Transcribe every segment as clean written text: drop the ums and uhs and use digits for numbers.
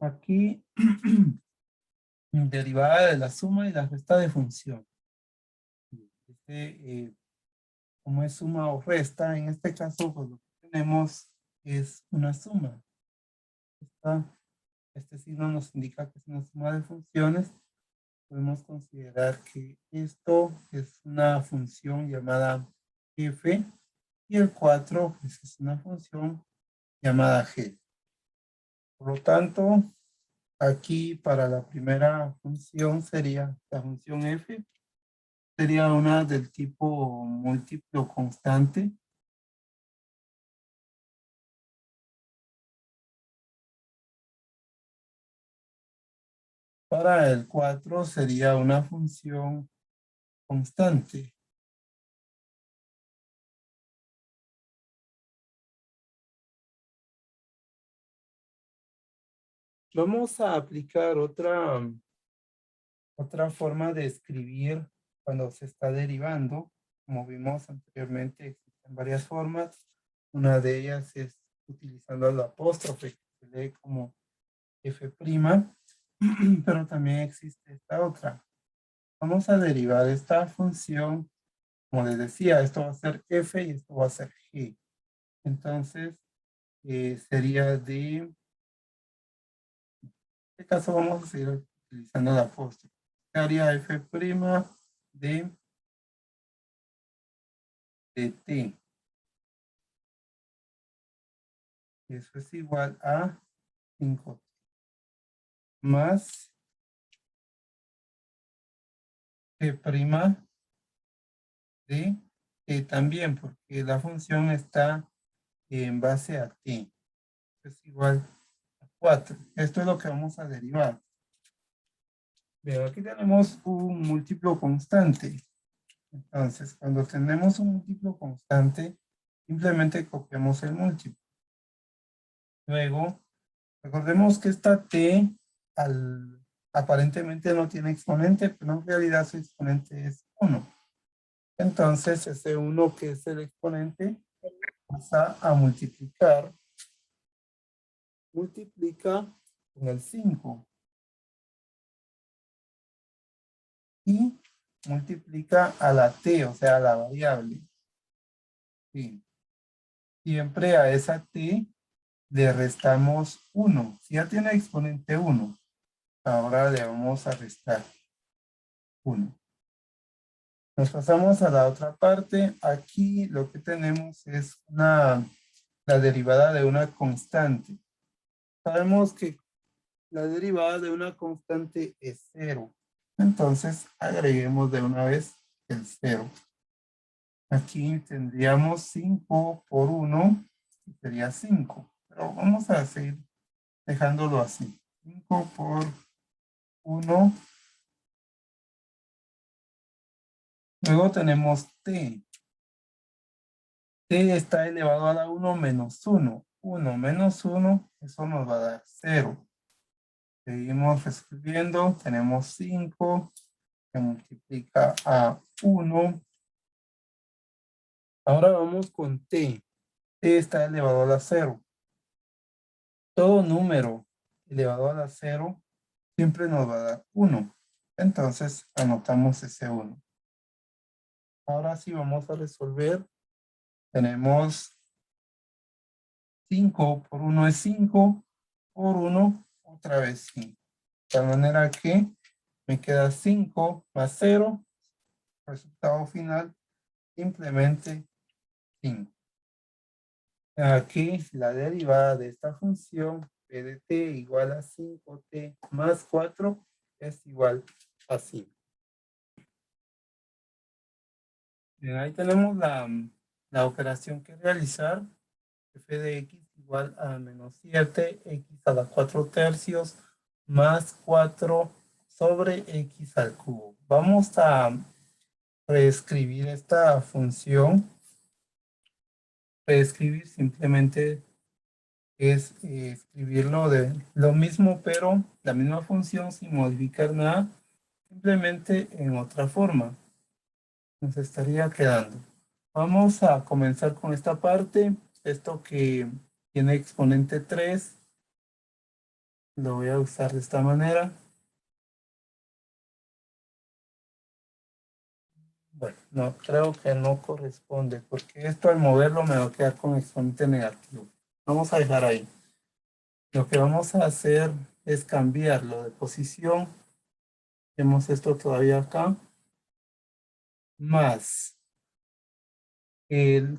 Aquí, derivada de la suma y la resta de función. Como es suma o resta, en este caso, pues lo que tenemos es una suma. Este signo nos indica que es una suma de funciones. Podemos considerar que esto es una función llamada f y el 4 pues, es una función llamada g. Por lo tanto, aquí para la primera función sería la función f, sería una del tipo múltiplo constante. Para el 4 sería una función constante. Vamos a aplicar otra forma de escribir cuando se está derivando. Como vimos anteriormente, existen varias formas. Una de ellas es utilizando el apóstrofe, que se lee como f', pero también existe esta otra. Vamos a derivar esta función, como les decía, esto va a ser f y esto va a ser g. Entonces, sería en este caso vamos a seguir utilizando el apóstrofe. Haría f' de t. Eso es igual a 5t más g' de t también, porque la función está en base a t. Es igual a 4. Esto es lo que vamos a derivar. Pero aquí tenemos un múltiplo constante. Entonces, cuando tenemos un múltiplo constante, simplemente copiamos el múltiplo. Luego, recordemos que esta t aparentemente no tiene exponente, pero en realidad su exponente es 1. Entonces, ese 1 que es el exponente pasa a multiplica con el 5 y multiplica a la t, o sea, a la variable. Sí. Siempre a esa t le restamos 1. Si ya tiene exponente 1, ahora le vamos a restar 1. Nos pasamos a la otra parte. Aquí lo que tenemos es la derivada de una constante. Sabemos que la derivada de una constante es 0. Entonces agreguemos de una vez el 0. Aquí tendríamos 5 por 1, sería 5. Pero vamos a seguir dejándolo así. 5 por 1. Luego tenemos t. T está elevado a la 1 menos 1. 1 menos 1, eso nos va a dar 0. Seguimos resolviendo. Tenemos 5 que multiplica a 1. Ahora vamos con t. T está elevado a la 0. Todo número elevado a la 0 siempre nos va a dar 1. Entonces anotamos ese 1. Ahora sí vamos a resolver. Tenemos 5 por 1 es 5, por 1 otra vez 5. De tal manera que me queda 5 más 0, resultado final simplemente 5. Aquí la derivada de esta función p de t igual a 5t más 4 es igual a 5. Bien, ahí tenemos la operación que realizar. F de x igual a menos 7, x a la 4 tercios, más 4 sobre x al cubo. Vamos a reescribir esta función. Reescribir simplemente es escribirlo de lo mismo, pero la misma función sin modificar nada, simplemente en otra forma. Nos estaría quedando. Vamos a comenzar con esta parte. Esto que tiene exponente 3 Lo voy a usar de esta manera. Bueno, no, creo que no corresponde, porque esto al moverlo me va a quedar con exponente negativo. Vamos a dejar ahí. Lo que vamos a hacer es cambiarlo de posición. Tenemos esto todavía acá. Más,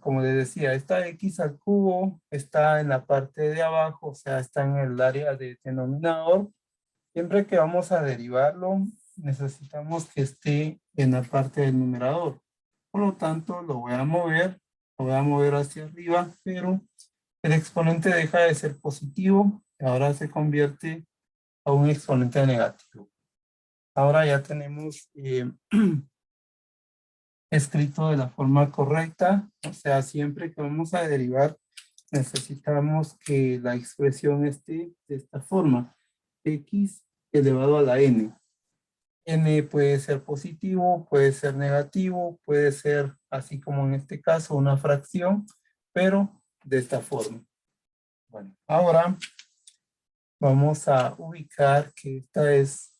como les decía, esta x al cubo está en la parte de abajo, o sea, está en el área de denominador. Siempre que vamos a derivarlo, necesitamos que esté en la parte del numerador. Por lo tanto, lo voy a mover hacia arriba, pero el exponente deja de ser positivo y ahora se convierte a un exponente negativo. Ahora ya tenemos escrito de la forma correcta, o sea, siempre que vamos a derivar, necesitamos que la expresión esté de esta forma, x elevado a la n. N puede ser positivo, puede ser negativo, puede ser, así como en este caso, una fracción, pero de esta forma. Bueno, ahora vamos a ubicar que esta es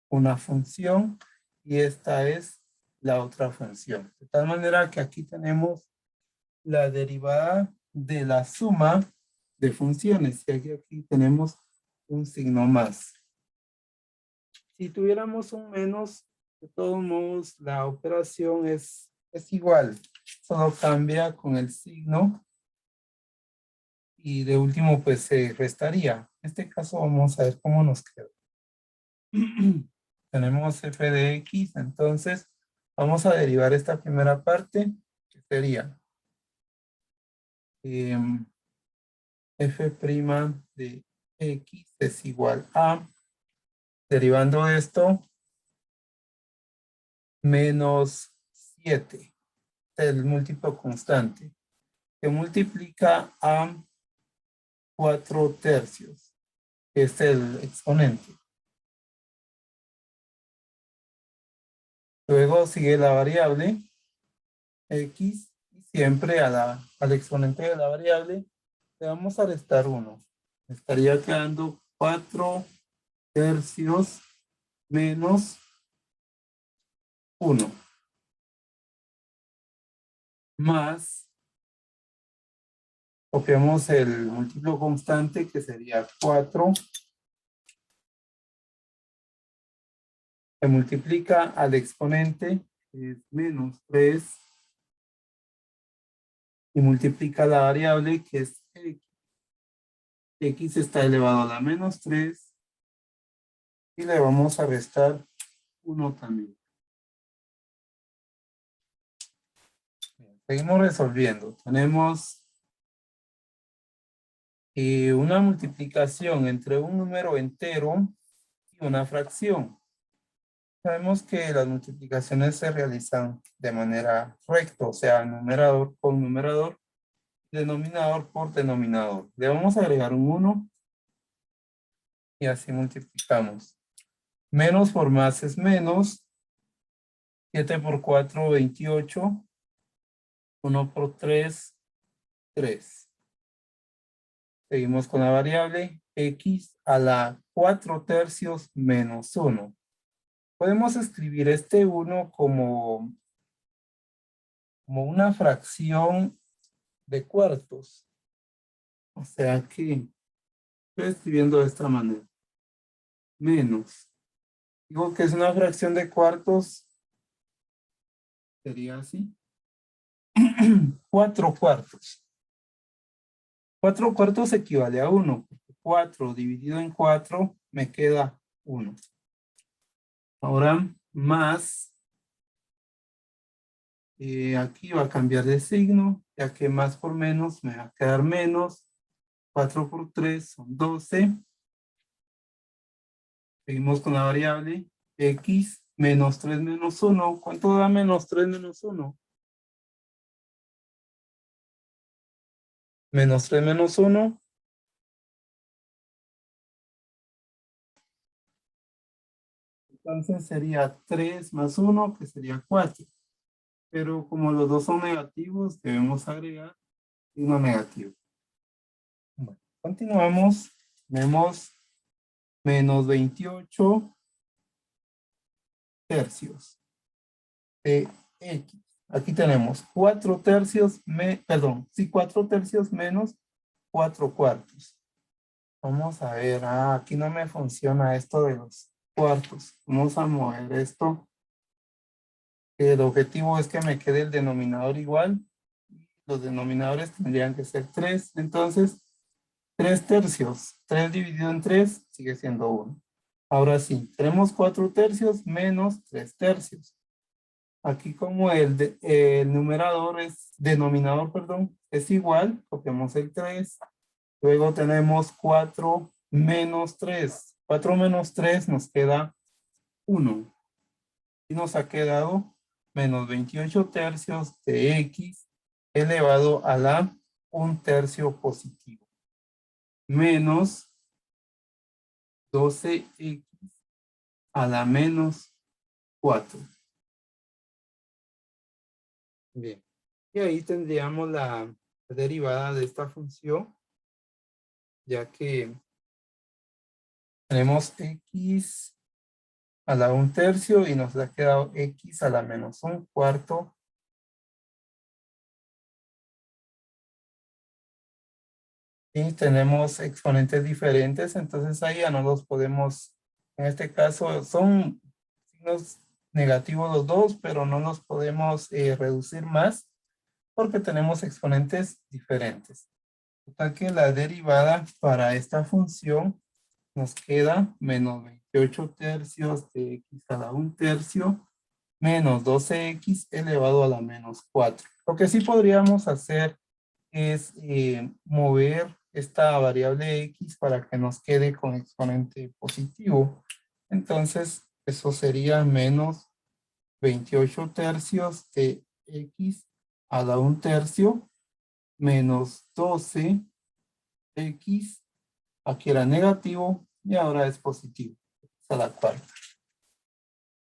una función y esta es la otra función. De tal manera que aquí tenemos la derivada de la suma de funciones. Y aquí tenemos un signo más. Si tuviéramos un menos, de todos modos, la operación es igual. Solo cambia con el signo. Y de último, pues se restaría. En este caso vamos a ver cómo nos queda. Tenemos f de x, entonces vamos a derivar esta primera parte, que sería f' de x es igual a, derivando esto, menos 7, el múltiplo constante, que multiplica a 4/3, que es el exponente. Luego sigue la variable x y siempre al exponente de la variable le vamos a restar 1. Estaría quedando 4/3 menos 1. Más, copiamos el múltiplo constante que sería 4. Se multiplica al exponente, que es menos 3. Y multiplica la variable, que es x. X está elevado a la menos 3. Y le vamos a restar 1 también. Bien, seguimos resolviendo. Tenemos una multiplicación entre un número entero y una fracción. Sabemos que las multiplicaciones se realizan de manera recta, o sea, numerador con numerador, denominador por denominador. Le vamos a agregar un 1 y así multiplicamos. Menos por más es menos. 7 por 4, 28. 1 por 3, 3. Seguimos con la variable x a la 4/3 menos 1. Podemos escribir este 1 como una fracción de cuartos. O sea que estoy escribiendo de esta manera. Menos. Digo que es una fracción de cuartos. Sería así. 4/4. 4/4 equivale a 1. 4 dividido en 4 me queda 1. Ahora más. Aquí va a cambiar de signo, ya que más por menos me va a quedar menos. 4 por 3 son 12. Seguimos con la variable x menos 3 menos 1. ¿Cuánto da menos 3 menos 1? Menos 3 menos 1. Entonces sería 3 más 1, que sería 4. Pero como los dos son negativos, debemos agregar uno negativo. Bueno, continuamos. Vemos menos 28 tercios de X. Aquí tenemos 4 tercios, perdón, sí, 4 tercios menos 4 cuartos. Vamos a ver, aquí no me funciona esto de los cuartos. Vamos a mover esto. El objetivo es que me quede el denominador igual. Los denominadores tendrían que ser 3. Entonces, 3 tercios. 3 dividido en 3 sigue siendo 1. Ahora sí, tenemos 4 tercios menos 3 tercios. Aquí como el numerador es, denominador, perdón, es igual, copiamos el 3. Luego tenemos 4 menos 3. 4 menos 3 nos queda 1. Y nos ha quedado menos 28 tercios de X elevado a la 1 tercio positivo. Menos 12X a la menos 4. Bien. Y ahí tendríamos la derivada de esta función, ya que tenemos X a la 1 tercio y nos ha quedado X a la menos 1 cuarto. Y tenemos exponentes diferentes, entonces ahí ya no los podemos, en este caso son signos negativos los dos, pero no los podemos reducir más porque tenemos exponentes diferentes. Total que la derivada para esta función nos queda menos 28 tercios de X a la 1 tercio menos 12X elevado a la menos 4. Lo que sí podríamos hacer es mover esta variable X para que nos quede con exponente positivo. Entonces, eso sería menos 28 tercios de X a la 1 tercio menos 12X. Aquí era negativo y ahora es positivo. A la cuarta.